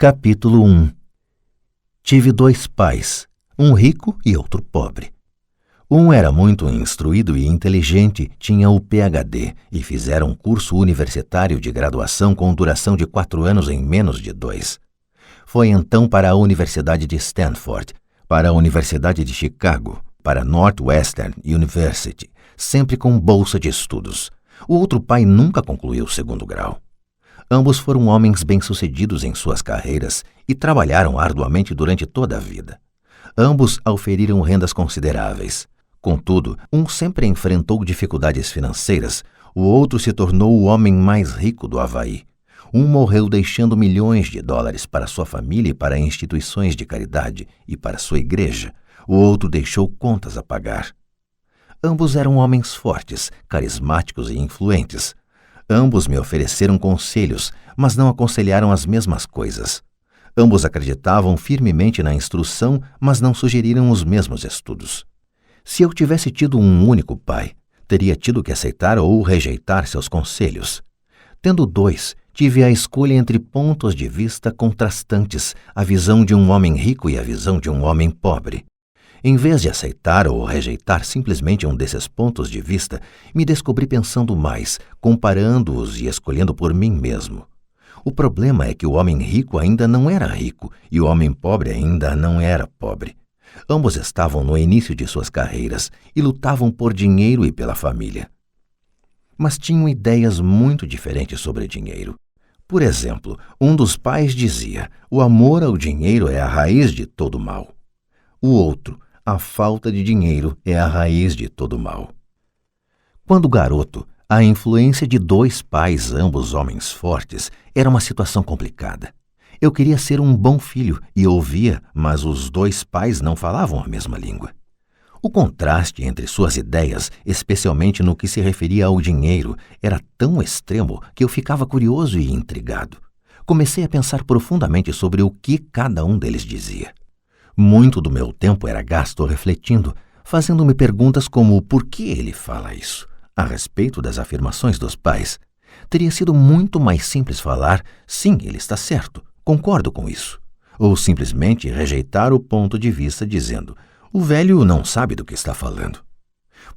Capítulo 1. Tive 2 pais, um rico e outro pobre. Um era muito instruído e inteligente, tinha o PhD e fizera um curso universitário de graduação com duração de 4 anos em menos de 2. Foi então para a Universidade de Stanford, para a Universidade de Chicago, para Northwestern University, sempre com bolsa de estudos. O outro pai nunca concluiu o 2º grau. Ambos foram homens bem-sucedidos em suas carreiras e trabalharam arduamente durante toda a vida. Ambos auferiram rendas consideráveis. Contudo, um sempre enfrentou dificuldades financeiras, o outro se tornou o homem mais rico do Havaí. Um morreu deixando milhões de dólares para sua família e para instituições de caridade e para sua igreja. O outro deixou contas a pagar. Ambos eram homens fortes, carismáticos e influentes. Ambos me ofereceram conselhos, mas não aconselharam as mesmas coisas. Ambos acreditavam firmemente na instrução, mas não sugeriram os mesmos estudos. Se eu tivesse tido um único pai, teria tido que aceitar ou rejeitar seus conselhos. Tendo 2, tive a escolha entre pontos de vista contrastantes, a visão de um homem rico e a visão de um homem pobre. Em vez de aceitar ou rejeitar simplesmente um desses pontos de vista, me descobri pensando mais, comparando-os e escolhendo por mim mesmo. O problema é que o homem rico ainda não era rico e o homem pobre ainda não era pobre. Ambos estavam no início de suas carreiras e lutavam por dinheiro e pela família. Mas tinham ideias muito diferentes sobre dinheiro. Por exemplo, um dos pais dizia: o amor ao dinheiro é a raiz de todo mal. O outro: a falta de dinheiro é a raiz de todo mal. Quando garoto, a influência de 2 pais, ambos homens fortes, era uma situação complicada. Eu queria ser um bom filho e ouvia, mas os 2 pais não falavam a mesma língua. O contraste entre suas ideias, especialmente no que se referia ao dinheiro, era tão extremo que eu ficava curioso e intrigado. Comecei a pensar profundamente sobre o que cada um deles dizia. Muito do meu tempo era gasto refletindo, fazendo-me perguntas como por que ele fala isso, a respeito das afirmações dos pais. Teria sido muito mais simples falar, sim, ele está certo, concordo com isso. Ou simplesmente rejeitar o ponto de vista dizendo, o velho não sabe do que está falando.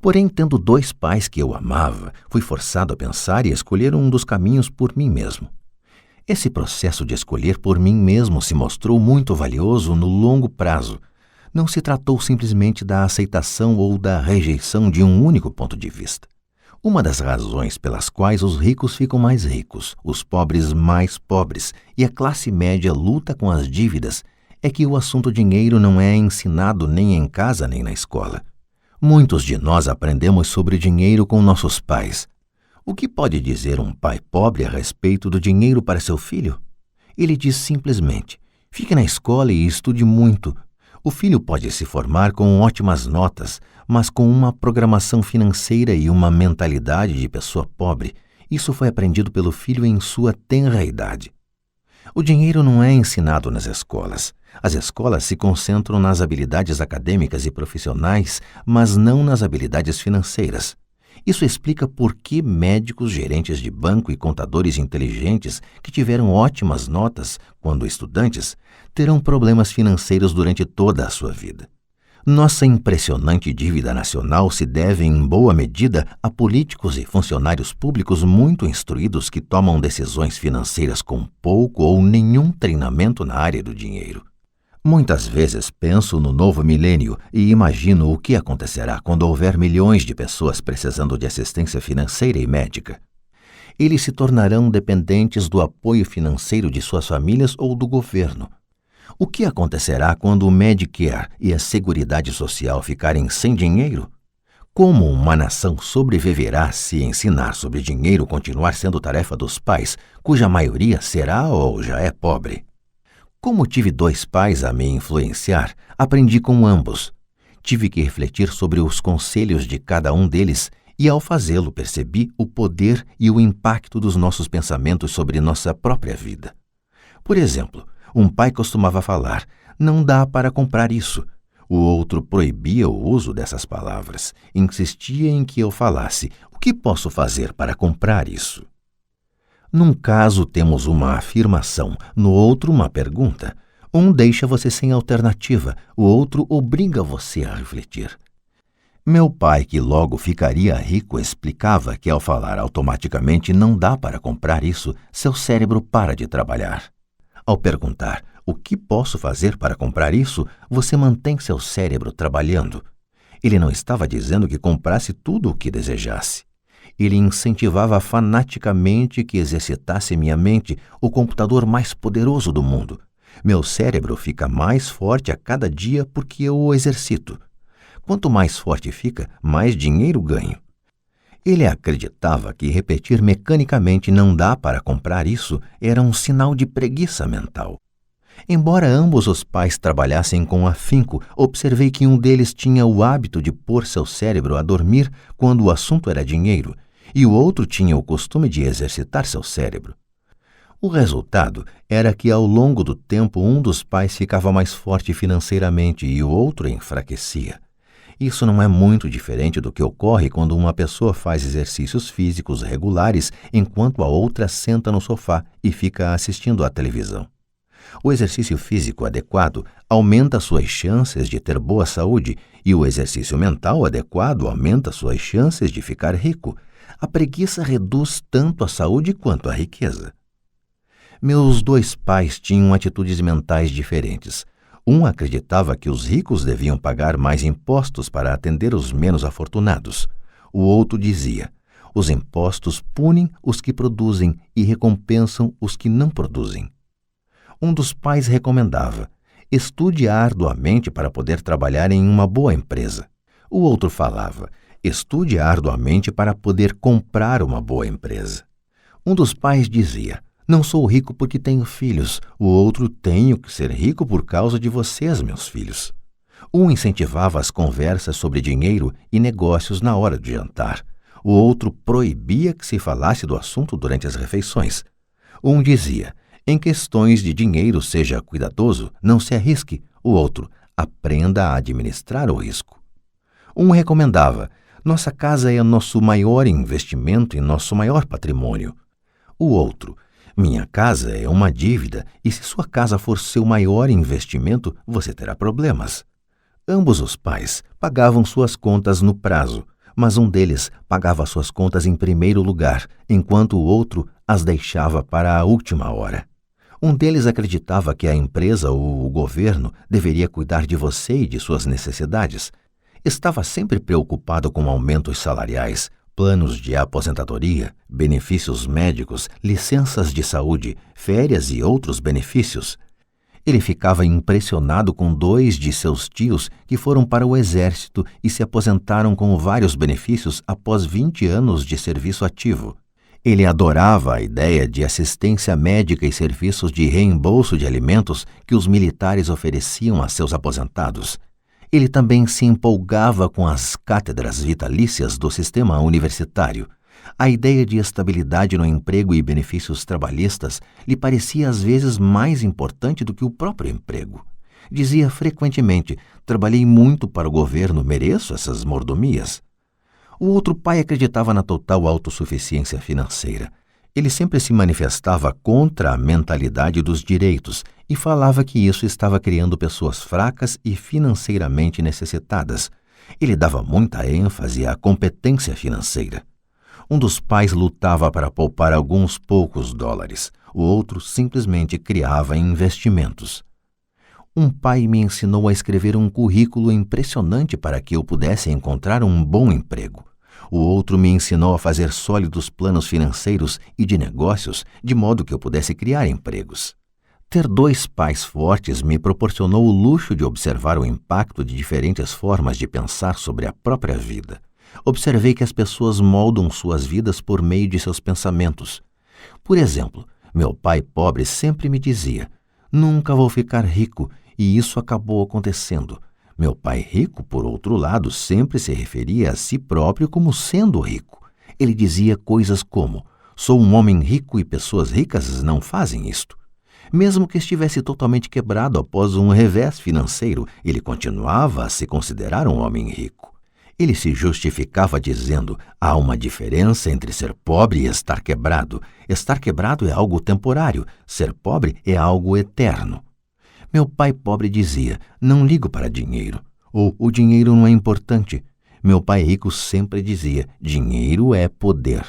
Porém, tendo 2 pais que eu amava, fui forçado a pensar e escolher um dos caminhos por mim mesmo. Esse processo de escolher por mim mesmo se mostrou muito valioso no longo prazo. Não se tratou simplesmente da aceitação ou da rejeição de um único ponto de vista. Uma das razões pelas quais os ricos ficam mais ricos, os pobres mais pobres e a classe média luta com as dívidas é que o assunto dinheiro não é ensinado nem em casa nem na escola. Muitos de nós aprendemos sobre dinheiro com nossos pais. O que pode dizer um pai pobre a respeito do dinheiro para seu filho? Ele diz simplesmente, fique na escola e estude muito. O filho pode se formar com ótimas notas, mas com uma programação financeira e uma mentalidade de pessoa pobre. Isso foi aprendido pelo filho em sua tenra idade. O dinheiro não é ensinado nas escolas. As escolas se concentram nas habilidades acadêmicas e profissionais, mas não nas habilidades financeiras. Isso explica por que médicos, gerentes de banco e contadores inteligentes que tiveram ótimas notas quando estudantes terão problemas financeiros durante toda a sua vida. Nossa impressionante dívida nacional se deve, em boa medida, a políticos e funcionários públicos muito instruídos que tomam decisões financeiras com pouco ou nenhum treinamento na área do dinheiro. Muitas vezes penso no novo milênio e imagino o que acontecerá quando houver milhões de pessoas precisando de assistência financeira e médica. Eles se tornarão dependentes do apoio financeiro de suas famílias ou do governo. O que acontecerá quando o Medicare e a Seguridade Social ficarem sem dinheiro? Como uma nação sobreviverá se ensinar sobre dinheiro continuar sendo tarefa dos pais, cuja maioria será ou já é pobre? Como tive 2 pais a me influenciar, aprendi com ambos. Tive que refletir sobre os conselhos de cada um deles e, ao fazê-lo, percebi o poder e o impacto dos nossos pensamentos sobre nossa própria vida. Por exemplo, um pai costumava falar, não dá para comprar isso. O outro proibia o uso dessas palavras, insistia em que eu falasse, o que posso fazer para comprar isso? Num caso, temos uma afirmação, no outro, uma pergunta. Um deixa você sem alternativa, o outro obriga você a refletir. Meu pai, que logo ficaria rico, explicava que ao falar automaticamente não dá para comprar isso, seu cérebro para de trabalhar. Ao perguntar o que posso fazer para comprar isso, você mantém seu cérebro trabalhando. Ele não estava dizendo que comprasse tudo o que desejasse. Ele incentivava fanaticamente que exercitasse minha mente, o computador mais poderoso do mundo. Meu cérebro fica mais forte a cada dia porque eu o exercito. Quanto mais forte fica, mais dinheiro ganho. Ele acreditava que repetir mecanicamente não dá para comprar isso era um sinal de preguiça mental. Embora ambos os pais trabalhassem com afinco, observei que um deles tinha o hábito de pôr seu cérebro a dormir quando o assunto era dinheiro, e o outro tinha o costume de exercitar seu cérebro. O resultado era que, ao longo do tempo, um dos pais ficava mais forte financeiramente e o outro enfraquecia. Isso não é muito diferente do que ocorre quando uma pessoa faz exercícios físicos regulares enquanto a outra senta no sofá e fica assistindo à televisão. O exercício físico adequado aumenta suas chances de ter boa saúde e o exercício mental adequado aumenta suas chances de ficar rico. A preguiça reduz tanto a saúde quanto a riqueza. Meus dois pais tinham atitudes mentais diferentes. Um acreditava que os ricos deviam pagar mais impostos para atender os menos afortunados. O outro dizia: os impostos punem os que produzem e recompensam os que não produzem. Um dos pais recomendava: estude arduamente para poder trabalhar em uma boa empresa. O outro falava: estude arduamente para poder comprar uma boa empresa. Um dos pais dizia: não sou rico porque tenho filhos. O outro: tenho que ser rico por causa de vocês, meus filhos. Um incentivava as conversas sobre dinheiro e negócios na hora de jantar. O outro proibia que se falasse do assunto durante as refeições. Um dizia: em questões de dinheiro, seja cuidadoso, não se arrisque. O outro: aprenda a administrar o risco. Um recomendava: nossa casa é nosso maior investimento e nosso maior patrimônio. O outro: minha casa é uma dívida e se sua casa for seu maior investimento, você terá problemas. Ambos os pais pagavam suas contas no prazo, mas um deles pagava suas contas em primeiro lugar, enquanto o outro as deixava para a última hora. Um deles acreditava que a empresa ou o governo deveria cuidar de você e de suas necessidades. Estava sempre preocupado com aumentos salariais, planos de aposentadoria, benefícios médicos, licenças de saúde, férias e outros benefícios. Ele ficava impressionado com 2 de seus tios que foram para o exército e se aposentaram com vários benefícios após 20 anos de serviço ativo. Ele adorava a ideia de assistência médica e serviços de reembolso de alimentos que os militares ofereciam a seus aposentados. Ele também se empolgava com as cátedras vitalícias do sistema universitário. A ideia de estabilidade no emprego e benefícios trabalhistas lhe parecia às vezes mais importante do que o próprio emprego. Dizia frequentemente: trabalhei muito para o governo, mereço essas mordomias. O outro pai acreditava na total autossuficiência financeira. Ele sempre se manifestava contra a mentalidade dos direitos e falava que isso estava criando pessoas fracas e financeiramente necessitadas. Ele dava muita ênfase à competência financeira. Um dos pais lutava para poupar alguns poucos dólares. O outro simplesmente criava investimentos. Um pai me ensinou a escrever um currículo impressionante para que eu pudesse encontrar um bom emprego. O outro me ensinou a fazer sólidos planos financeiros e de negócios, de modo que eu pudesse criar empregos. Ter 2 pais fortes me proporcionou o luxo de observar o impacto de diferentes formas de pensar sobre a própria vida. Observei que as pessoas moldam suas vidas por meio de seus pensamentos. Por exemplo, meu pai pobre sempre me dizia: nunca vou ficar rico, e isso acabou acontecendo. Meu pai rico, por outro lado, sempre se referia a si próprio como sendo rico. Ele dizia coisas como: sou um homem rico e pessoas ricas não fazem isto. Mesmo que estivesse totalmente quebrado após um revés financeiro, ele continuava a se considerar um homem rico. Ele se justificava dizendo: há uma diferença entre ser pobre e estar quebrado. Estar quebrado é algo temporário, ser pobre é algo eterno. Meu pai pobre dizia: não ligo para dinheiro, ou o dinheiro não é importante. Meu pai rico sempre dizia: dinheiro é poder.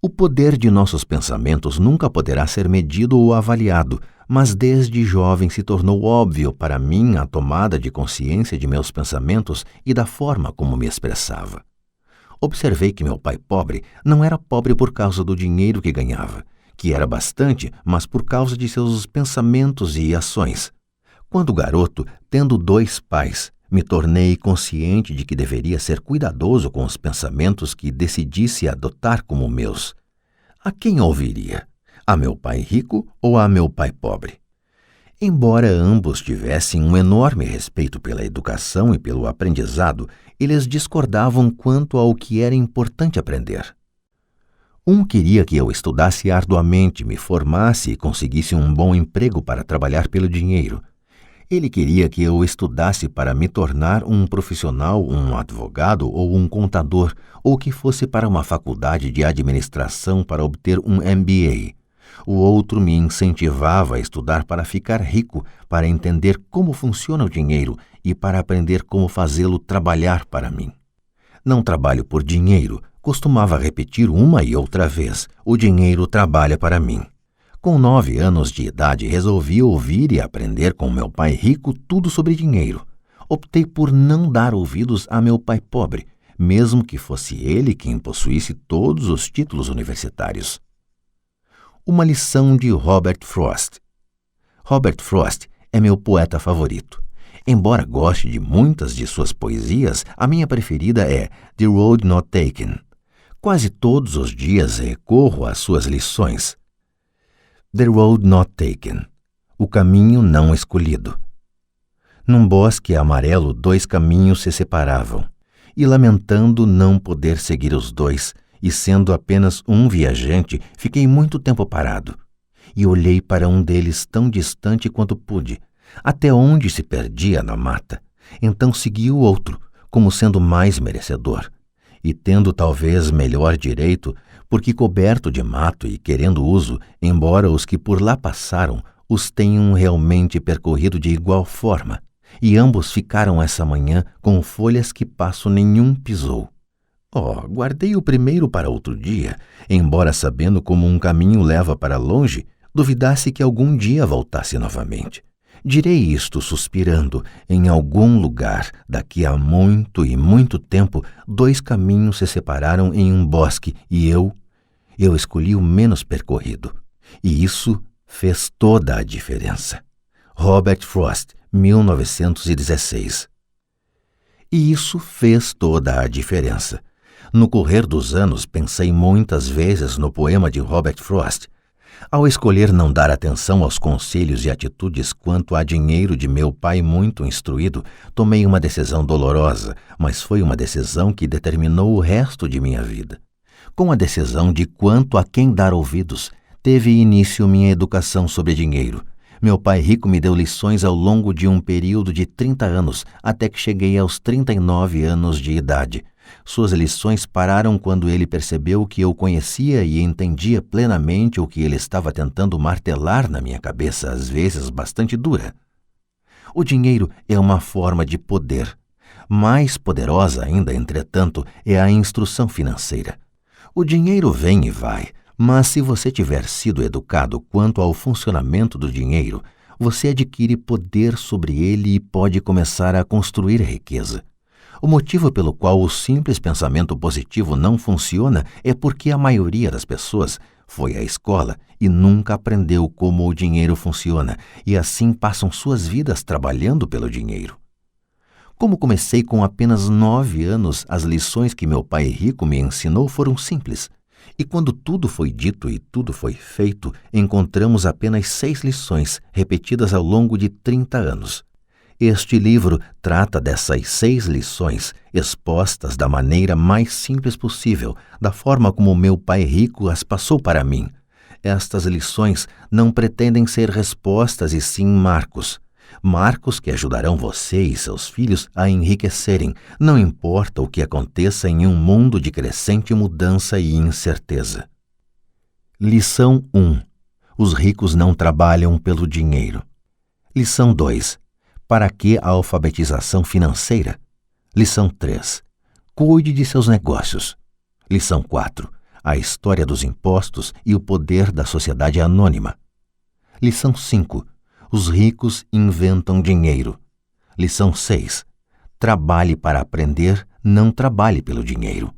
O poder de nossos pensamentos nunca poderá ser medido ou avaliado, mas desde jovem se tornou óbvio para mim a tomada de consciência de meus pensamentos e da forma como me expressava. Observei que meu pai pobre não era pobre por causa do dinheiro que ganhava, que era bastante, mas por causa de seus pensamentos e ações. Quando garoto, tendo 2 pais, me tornei consciente de que deveria ser cuidadoso com os pensamentos que decidisse adotar como meus. A quem ouviria? A meu pai rico ou a meu pai pobre? Embora ambos tivessem um enorme respeito pela educação e pelo aprendizado, eles discordavam quanto ao que era importante aprender. Um queria que eu estudasse arduamente, me formasse e conseguisse um bom emprego para trabalhar pelo dinheiro. Ele queria que eu estudasse para me tornar um profissional, um advogado ou um contador, ou que fosse para uma faculdade de administração para obter um MBA. O outro me incentivava a estudar para ficar rico, para entender como funciona o dinheiro e para aprender como fazê-lo trabalhar para mim. Não trabalho por dinheiro, costumava repetir uma e outra vez: o dinheiro trabalha para mim. Com 9 anos de idade, resolvi ouvir e aprender com meu pai rico tudo sobre dinheiro. Optei por não dar ouvidos a meu pai pobre, mesmo que fosse ele quem possuísse todos os títulos universitários. Uma lição de Robert Frost. Robert Frost é meu poeta favorito. Embora goste de muitas de suas poesias, a minha preferida é The Road Not Taken. Quase todos os dias recorro às suas lições. The Road Not Taken. O caminho não escolhido. Num bosque amarelo, 2 caminhos se separavam, e lamentando não poder seguir os 2, e sendo apenas um viajante, fiquei muito tempo parado, e olhei para um deles tão distante quanto pude, até onde se perdia na mata. Então segui o outro, como sendo mais merecedor, e tendo talvez melhor direito, porque coberto de mato e querendo uso, embora os que por lá passaram os tenham realmente percorrido de igual forma, e ambos ficaram essa manhã com folhas que passo nenhum pisou. Guardei o primeiro para outro dia, embora sabendo como um caminho leva para longe, duvidasse que algum dia voltasse novamente. Direi isto suspirando: em algum lugar, daqui a muito e muito tempo, 2 caminhos se separaram em um bosque e eu escolhi o menos percorrido. E isso fez toda a diferença. Robert Frost, 1916. E isso fez toda a diferença. No correr dos anos, pensei muitas vezes no poema de Robert Frost. Ao escolher não dar atenção aos conselhos e atitudes quanto a dinheiro de meu pai muito instruído, tomei uma decisão dolorosa, mas foi uma decisão que determinou o resto de minha vida. Com a decisão de quanto a quem dar ouvidos, teve início minha educação sobre dinheiro. Meu pai rico me deu lições ao longo de um período de 30 anos, até que cheguei aos 39 anos de idade. Suas lições pararam quando ele percebeu que eu conhecia e entendia plenamente o que ele estava tentando martelar na minha cabeça, às vezes bastante dura. O dinheiro é uma forma de poder. Mais poderosa ainda, entretanto, é a instrução financeira. O dinheiro vem e vai, mas se você tiver sido educado quanto ao funcionamento do dinheiro, você adquire poder sobre ele e pode começar a construir riqueza. O motivo pelo qual o simples pensamento positivo não funciona é porque a maioria das pessoas foi à escola e nunca aprendeu como o dinheiro funciona, e assim passam suas vidas trabalhando pelo dinheiro. Como comecei com apenas 9 anos, as lições que meu pai rico me ensinou foram simples. E quando tudo foi dito e tudo foi feito, encontramos apenas 6 lições, repetidas ao longo de 30 anos. Este livro trata dessas 6 lições, expostas da maneira mais simples possível, da forma como meu pai rico as passou para mim. Estas lições não pretendem ser respostas e sim marcos. Marcos que ajudarão você e seus filhos a enriquecerem, não importa o que aconteça em um mundo de crescente mudança e incerteza. Lição 1. Os ricos não trabalham pelo dinheiro. Lição 2. Para que a alfabetização financeira? Lição 3. Cuide de seus negócios. Lição 4. A história dos impostos e o poder da sociedade anônima. Lição 5. Os ricos inventam dinheiro. Lição 6. Trabalhe para aprender, não trabalhe pelo dinheiro.